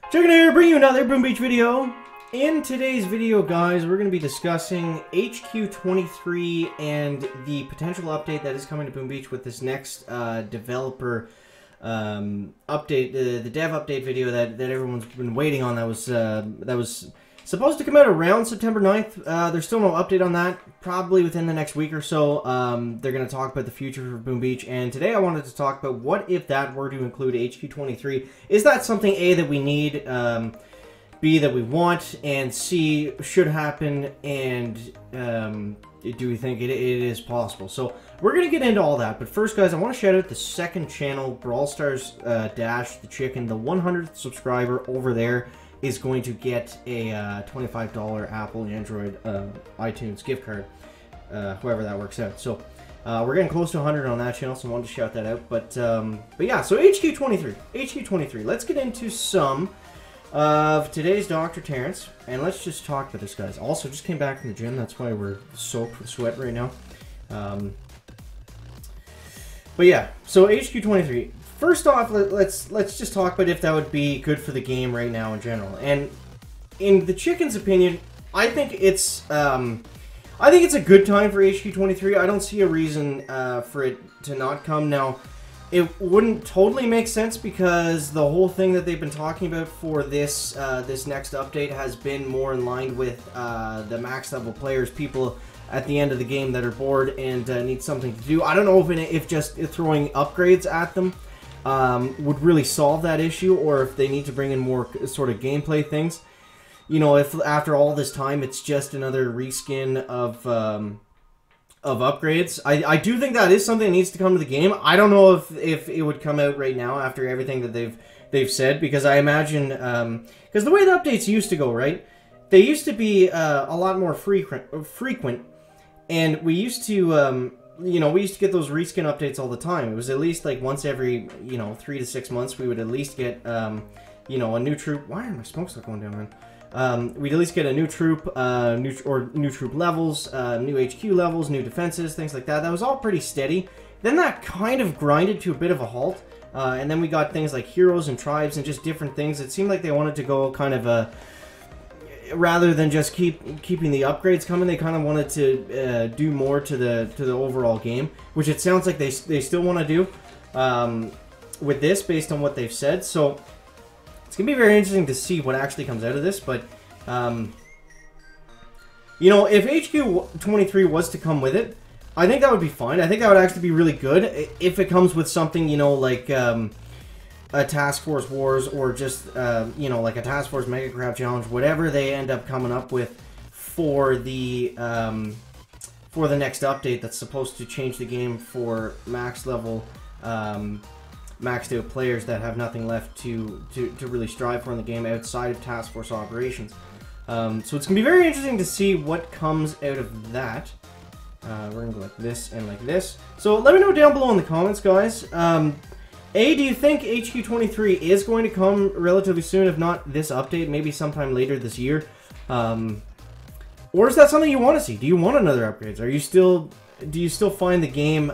Chicken here, bring you another Boom Beach video. In today's video, guys, we're going to be discussing HQ23 and the potential update that is coming to Boom Beach with this next developer update, the dev update video that everyone's been waiting on. That was supposed to come out around September 9th. There's still no update on that. Probably within the next week or so, they're going to talk about the future for Boom Beach. And today I wanted to talk about what if that were to include HQ23. Is that something, A, that we need, B, that we want, and C, should happen, and do we think it is possible? So we're going to get into all that. But first, guys, I want to shout out the second channel, Brawl Stars Dash the Chicken. The 100th subscriber over there is going to get a $25 Apple Android iTunes gift card, however that works out. So we're getting close to 100 on that channel, so I wanted to shout that out. But yeah, so HQ23. Let's get into some of today's Dr. Terrence, and let's just talk about this, guys. Also, just came back from the gym. That's why we're soaked with sweat right now. But yeah, so HQ23. First off, let's just talk about if that would be good for the game right now in general. And in the Chicken's opinion, I think it's a good time for HQ23. I don't see a reason for it to not come now. It wouldn't totally make sense because the whole thing that they've been talking about for this this next update has been more in line with the max level players, people at the end of the game that are bored and need something to do. I don't know if just throwing upgrades at them would really solve that issue, or if they need to bring in more sort of gameplay things. You know, if after all this time it's just another reskin of upgrades. I do think that is something that needs to come to the game. I don't know if it would come out right now after everything that they've said, because I imagine because the way the updates used to go, right? They used to be a lot more frequent, and we used to you know, we used to get those reskin updates all the time. It was at least like once every, you know, 3 to 6 months we would at least get, you know, a new troop. Why are my smokes not going down, man? We'd at least get a new troop, new troop levels, new HQ levels, new defenses, things like that. That was all pretty steady. Then that kind of grinded to a bit of a halt, and then we got things like heroes and tribes and just different things. It seemed like they wanted to go kind of a... rather than just keeping the upgrades coming, they kind of wanted to do more to the overall game, which it sounds like they still want to do with this, based on what they've said. So it's gonna be very interesting to see what actually comes out of this. But you know, if HQ23 was to come with it, I think that would be fine. I think that would actually be really good if it comes with something, you know, like a Task Force Wars, or just, you know, like a Task Force Mega Crab Challenge, whatever they end up coming up with for the next update that's supposed to change the game for max level, maxed out players that have nothing left to really strive for in the game outside of Task Force operations. So it's going to be very interesting to see what comes out of that. We're going to go like this and like this. So let me know down below in the comments, guys. A, do you think HQ23 is going to come relatively soon, if not this update, maybe sometime later this year? Or is that something you want to see? Do you want another upgrades? Do you still find the game,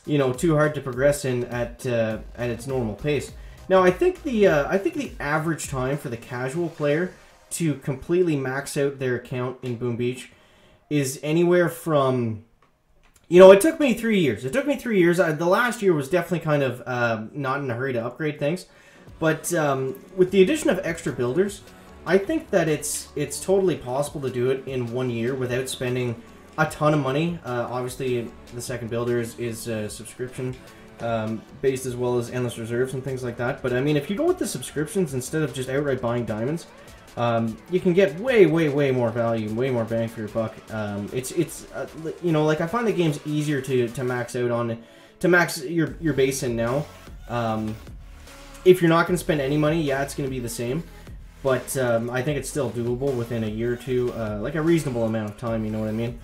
you know, too hard to progress in at its normal pace? Now, I think the average time for the casual player to completely max out their account in Boom Beach is anywhere from... You know, it took me 3 years. The last year was definitely kind of not in a hurry to upgrade things. But with the addition of extra builders, I think that it's totally possible to do it in 1 year without spending a ton of money. Obviously, the second builder is subscription based, as well as endless reserves and things like that. But I mean, if you go with the subscriptions instead of just outright buying diamonds, you can get way more value, way more bang for your buck. You know, like, I find the game's easier to max out on, to max your base in now. If you're not going to spend any money, yeah, it's going to be the same. But I think it's still doable within a year or two, like a reasonable amount of time, you know what I mean?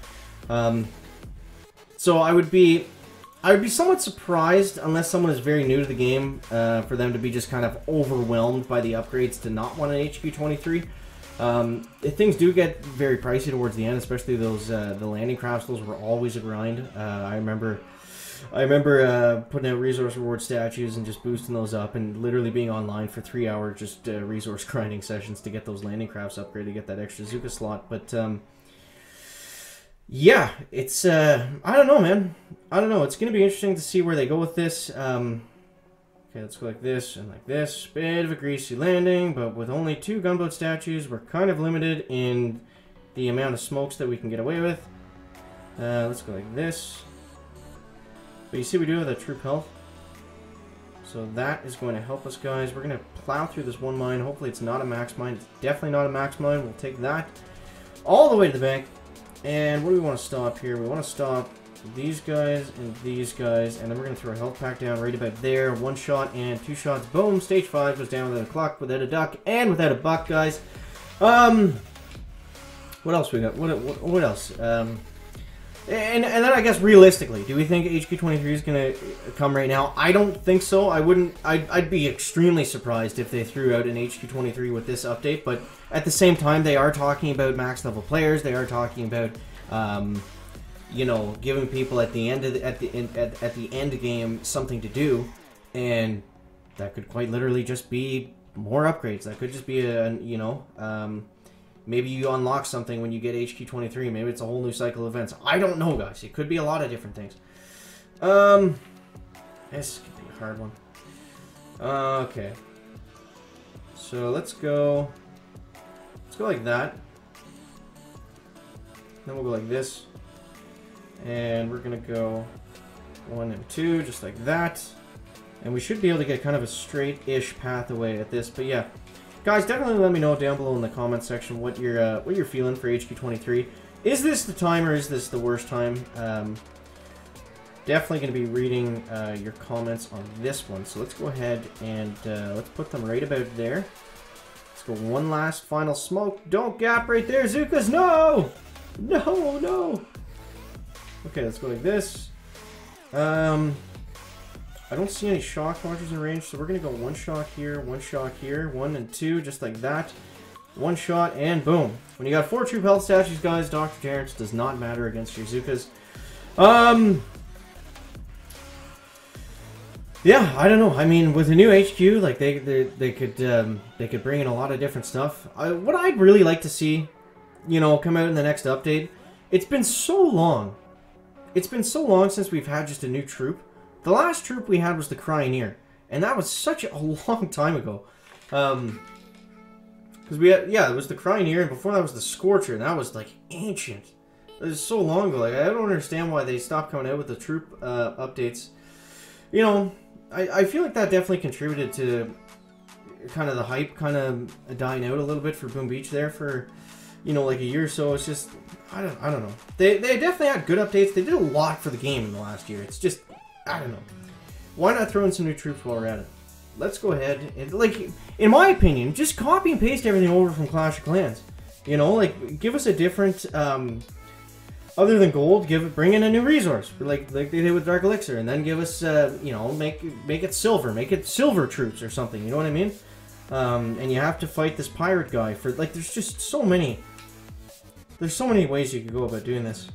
So I would be somewhat surprised, unless someone is very new to the game, for them to be just kind of overwhelmed by the upgrades to not want an HQ23. Things do get very pricey towards the end, especially those the landing crafts. Those were always a grind. I remember I remember putting out resource reward statues and just boosting those up and literally being online for 3 hours just resource grinding sessions to get those landing crafts upgraded to get that extra Zuka slot. But yeah, it's I don't know, man. I don't know. It's going to be interesting to see where they go with this. Okay, let's go like this and like this. Bit of a greasy landing, but with only 2 gunboat statues, we're kind of limited in the amount of smokes that we can get away with. Let's go like this. But you see we do have that troop health. So that is going to help us, guys. We're going to plow through this one mine. Hopefully it's not a max mine. It's definitely not a max mine. We'll take that all the way to the bank. And what do we want to stop here? We want to stop these guys and these guys. And then we're going to throw a health pack down right about there. 1 shot and 2 shots. Boom. Stage 5 goes down without a clock, without a duck, and without a buck, guys. What else we got? What else? And then I guess realistically, do we think HQ23 is going to come right now? I don't think so. I'd be extremely surprised if they threw out an HQ23 with this update, but at the same time, they are talking about max level players. They are talking about, you know, giving people at the end of at the end game something to do, and that could quite literally just be more upgrades. That could just be a, you know, maybe you unlock something when you get HQ23. Maybe it's a whole new cycle of events. I don't know, guys. It could be a lot of different things. This could be a hard one. Okay. So let's go like that. Then we'll go like this. And we're going to go 1 and 2, just like that. And we should be able to get kind of a straight-ish path away at this. But yeah. Guys, definitely let me know down below in the comment section what you're feeling for HQ23. Is this the time or is this the worst time? Definitely going to be reading your comments on this one. So let's go ahead and let's put them right about there. Let's go one last final smoke. Don't gap right there, Zukas. No! No, no! Okay, let's go like this. I don't see any shock launchers in range, so we're going to go 1 shot here, 1 shot here, 1 and 2, just like that. 1 shot, and boom. When you got 4 troop health statues, guys, Dr. Terrence does not matter against your Zukas. Yeah, I don't know. I mean, with a new HQ, like they could bring in a lot of different stuff. What I'd really like to see, you know, come out in the next update. It's been so long. It's been so long since we've had just a new troop. The last troop we had was the Cryoneer, and that was such a long time ago. Because we had, yeah, it was the Cryoneer, and before that was the Scorcher, and that was like ancient. It was so long ago. Like, I don't understand why they stopped coming out with the troop updates. You know, I feel like that definitely contributed to kind of the hype kind of dying out a little bit for Boom Beach there for, you know, like a year or so. It's just, I don't know. They definitely had good updates. They did a lot for the game in the last year. It's just, I don't know. Why not throw in some new troops while we're at it? Let's go ahead and, like, in my opinion, just copy and paste everything over from Clash of Clans. You know, like, give us a different, other than gold, bring in a new resource, like they did with Dark Elixir, and then give us, you know, make it silver troops or something. You know what I mean? And you have to fight this pirate guy for, like, there's just so many. There's so many ways you could go about doing this.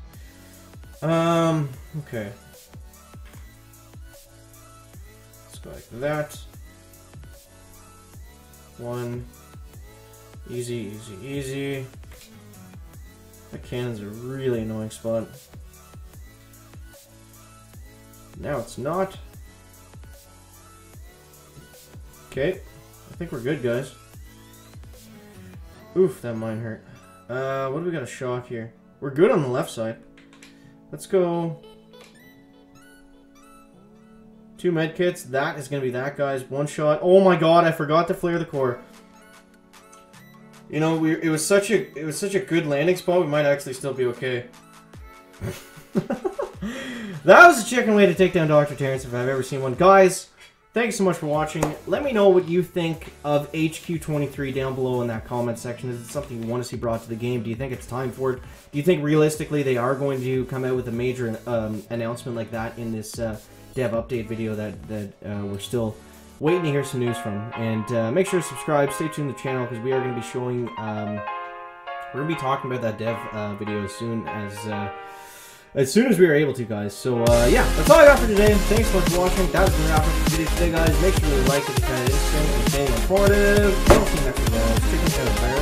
Okay. Like that. 1. Easy, easy, easy. That cannon's a really annoying spot. Now it's not. Okay. I think we're good, guys. Oof, that mine hurt. What do we got a shock here? We're good on the left side. Let's go 2 medkits. That is going to be that, guys. 1 shot. Oh my god, I forgot to flare the core. You know, it was such a good landing spot. We might actually still be okay. That was a chicken way to take down Dr. Terrence if I've ever seen one. Guys, thanks so much for watching. Let me know what you think of HQ23 down below in that comment section. Is it something you want to see brought to the game? Do you think it's time for it? Do you think realistically they are going to come out with a major announcement like that in this dev update video that we're still waiting to hear some news from? And make sure to subscribe, stay tuned to the channel, because we are going to be showing, we're going to be talking about that dev video as soon as as soon as we are able to, guys. So, yeah, that's all I got for today. Thanks so much for watching. That was the wrap up for the video today, guys. Make sure to like if you found it interesting and stay informative. We'll see you next time, guys. Check us out.